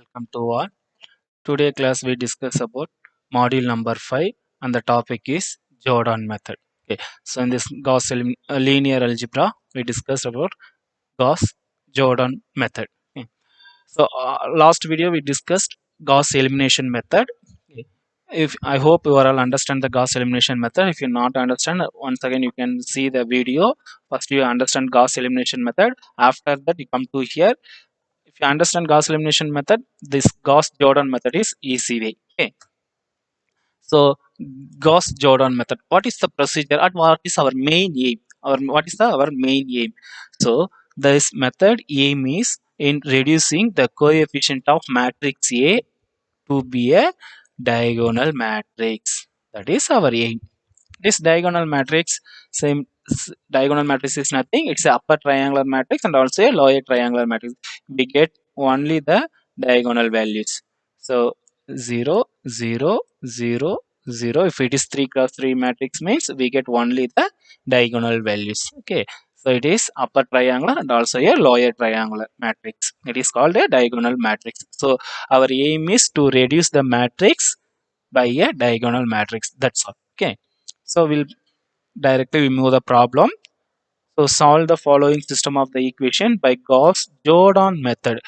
Welcome to all. Today class we discuss about module number 5 and the topic is Jordan method. Okay. So in this linear algebra we discussed about Gauss Jordan method. Okay. So last video we discussed Gauss elimination method. Okay. If I hope you all understand the Gauss elimination method. If you not understand, once again you can see the video. First you understand Gauss elimination method. After that you come to here. If you understand Gauss elimination method, this Gauss Jordan method is easy way. Okay. So Gauss Jordan method. What is the procedure and what is our main aim? What is our main aim? So this method aim is in reducing the coefficient of matrix A to be a diagonal matrix. That is our aim. This diagonal matrix, diagonal matrix is nothing. It's a upper triangular matrix and also a lower triangular matrix. We get only the diagonal values. So 0, 0, 0, 0. If it is 3 cross 3 matrix means we get only the diagonal values. Okay. So it is upper triangular and also a lower triangular matrix. It is called a diagonal matrix. So our aim is to reduce the matrix by a diagonal matrix. That's all. Okay. So we'll directly remove the problem. So solve the following system of the equation by Gauss-Jordan method.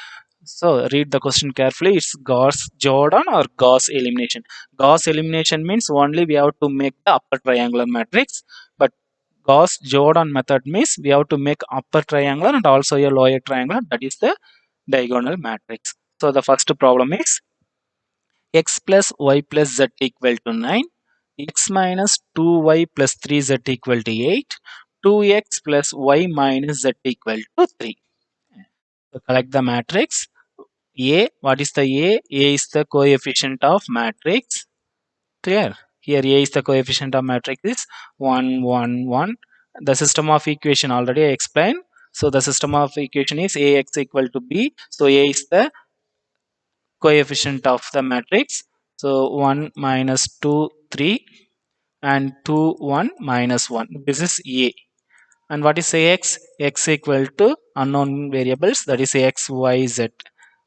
So read the question carefully. It's Gauss-Jordan or Gauss elimination. Gauss elimination means only we have to make the upper triangular matrix. But Gauss-Jordan method means we have to make upper triangular and also a lower triangular. That is the diagonal matrix. So the first problem is x plus y plus z equal to 9, x minus 2y plus 3z equal to 8, 2x plus y minus z equal to 3. So collect the matrix. A, what is the A? A is the coefficient of matrix. Clear? Here A is the coefficient of matrix is 1, 1, 1. The system of equation already I explained. So the system of equation is Ax equal to B. So A is the coefficient of the matrix. So 1 minus 2, 3 and 2, 1 minus 1. This is A. And what is Ax? X equal to unknown variables, that is X, Y, Z.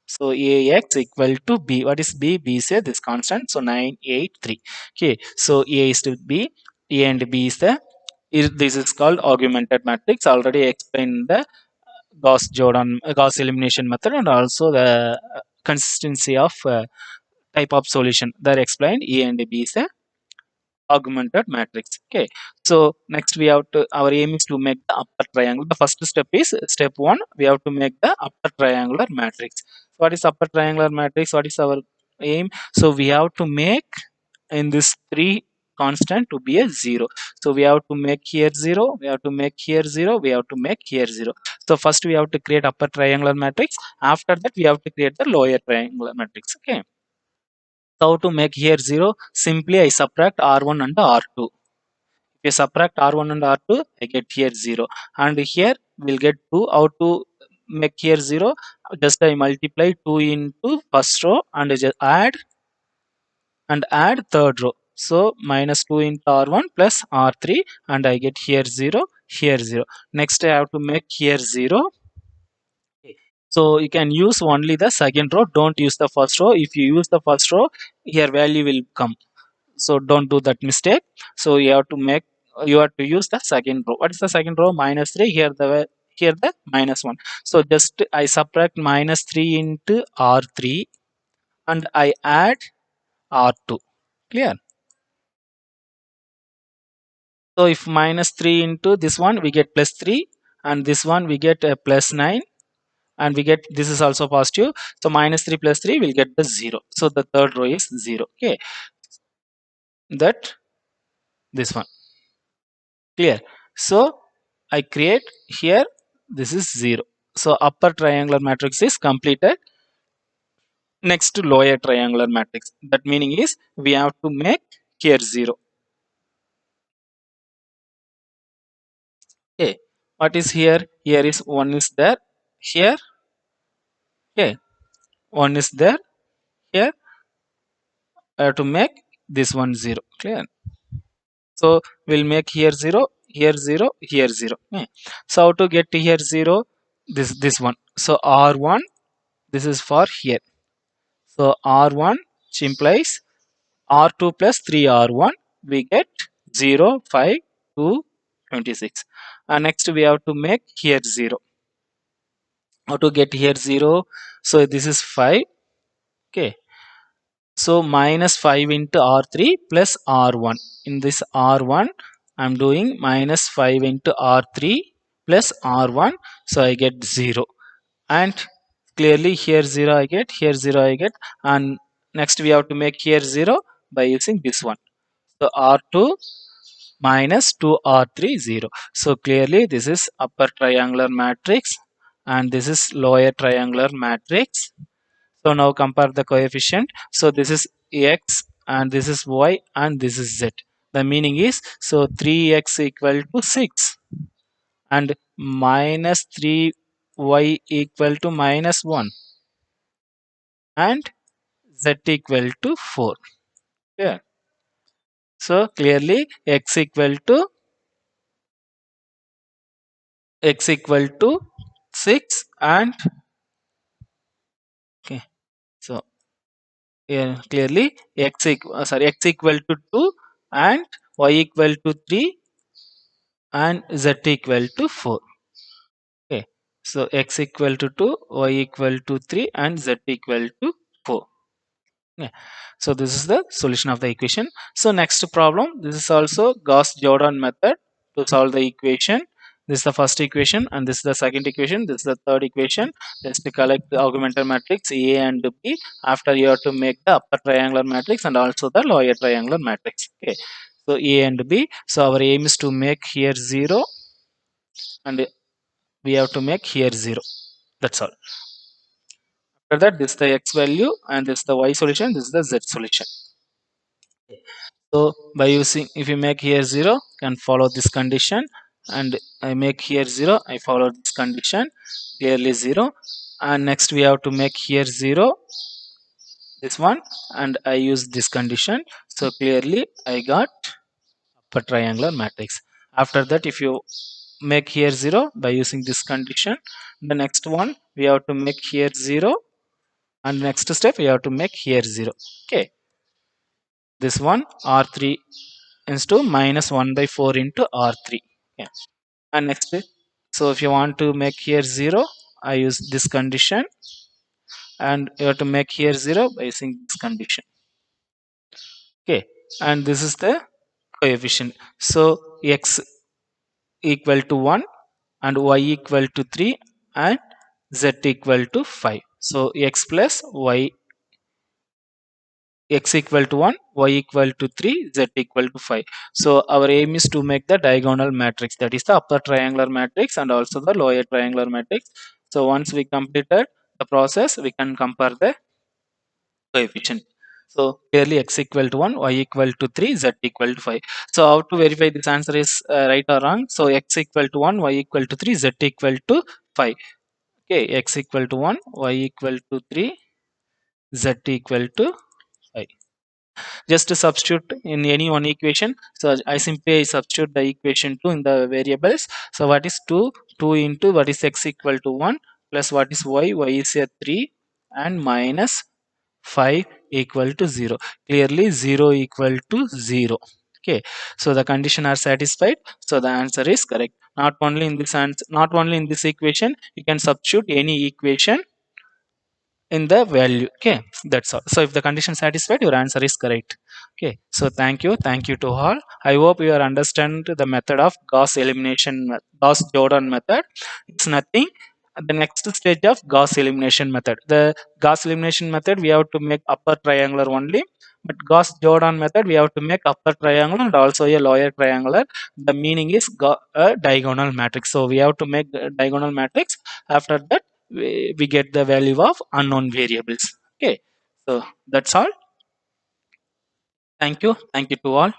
So Ax equal to B. What is B? B is this constant. So 9, 8, 3. Okay. So A is to B. A and B is this is called augmented matrix. Already explained the Gauss elimination method and also the consistency of type of solution. That explained A and B is a augmented matrix. Okay. So next we have to, our aim is to make the upper triangle. The first step is step 1. We have to make the upper triangular matrix. What is upper triangular matrix? What is our aim? So we have to make in this 3 constant to be a 0. So we have to make here 0, we have to make here 0, we have to make here 0. So first we have to create upper triangular matrix. After that we have to create the lower triangular matrix. Okay. So how to make here 0? Simply I subtract R1 and R2. If I subtract R1 and R2, I get here 0. And here we'll get 2. How to make here 0? Just I multiply 2 into first row and I just add third row. So minus 2 into R1 plus R3 and I get here 0, here 0. Next I have to make here 0. So you can use only the second row. Don't use the first row. If you use the first row, here value will come. So don't do that mistake. So you have to use the second row. What is the second row? Minus 3. Here the minus 1. So just I subtract minus 3 into R3 and I add R2. Clear? So if minus 3 into this one we get plus 3 and this one we get a plus 9 and we get this is also positive. So minus 3 plus 3 will get the 0. So the third row is 0. Okay. That this one. Clear? So I create here this is 0. So upper triangular matrix is completed. Next to lower triangular matrix. That meaning is we have to make here 0. Okay. What is here? Here is 1 is there. Here. Okay. 1 is there. Here. I have to make this one 0. Clear? So we'll make here 0, here 0, here 0. Okay. So how to get to here 0? This one. So R1, this is for here. So R1 which implies R2 plus 3R1, we get 0, 5, 2, 26. And next we have to make here 0. How to get here 0? So this is 5. Okay. So minus 5 into R3 plus R1. In this R1, I'm doing minus 5 into R3 plus R1. So I get 0. And clearly here 0 I get, here 0 I get. And next we have to make here 0 by using this one. So R2 minus 2R3 0. So clearly this is upper triangular matrix and this is lower triangular matrix. So now compare the coefficient. So this is x and this is y and this is z. The meaning is so 3x equal to 6 and minus 3y equal to minus 1 and z equal to 4. Yeah. So clearly x equal to 6 and okay. So yeah, clearly x equal to 2 and y equal to 3 and z equal to 4. Okay. So x equal to 2, y equal to 3 and z equal to 4. Yeah. So this is the solution of the equation. So next problem, this is also Gauss-Jordan method to solve the equation. This is the first equation and this is the second equation. This is the third equation. Just to collect the augmented matrix A and B. After you have to make the upper triangular matrix and also the lower triangular matrix. Okay. So A and B. So our aim is to make here 0 and we have to make here 0. That's all. After that, this is the x value and this is the y solution. This is the z solution. So by using, if you make here 0, can follow this condition, and I make here 0, I follow this condition, clearly 0. And next we have to make here 0, this one, and I use this condition. So clearly I got a triangular matrix. After that, if you make here 0 by using this condition, the next one we have to make here 0, and next step we have to make here 0. Okay, this one R3 is to minus 1 by 4 into R3. Yeah. And next, so if you want to make here 0, I use this condition, and you have to make here 0 by using this condition. Okay, and this is the coefficient. So x equal to 1 and y equal to 3 and z equal to 5. So x plus y, x equal to 1, y equal to 3, z equal to 5. So our aim is to make the diagonal matrix, that is the upper triangular matrix and also the lower triangular matrix. So once we completed the process, we can compare the coefficient. So clearly x equal to 1, y equal to 3, z equal to 5. So how to verify this answer is right or wrong? So x equal to 1, y equal to 3, z equal to 5. Okay, x equal to 1, y equal to 3, z equal to 5. Just to substitute in any one equation. So I simply substitute the equation 2 in the variables. So what is 2? 2 into what is x equal to 1 plus what is y? Y is a 3 and minus 5 equal to 0. Clearly 0 equal to 0. Okay, so the condition are satisfied. So the answer is correct. Not only in this answer, not only in this equation, you can substitute any equation in the value. Okay, that's all. So if the condition satisfied, your answer is correct. Okay, so thank you to all. I hope you are understand the method of Gauss elimination, Gauss Jordan method. It's nothing, the next stage of Gauss elimination method. The Gauss elimination method, we have to make upper triangular only, but Gauss Jordan method, we have to make upper triangle and also a lower triangular. The meaning is a diagonal matrix, so we have to make the diagonal matrix. After that, we get the value of unknown variables. Okay, so that's all. Thank you to all.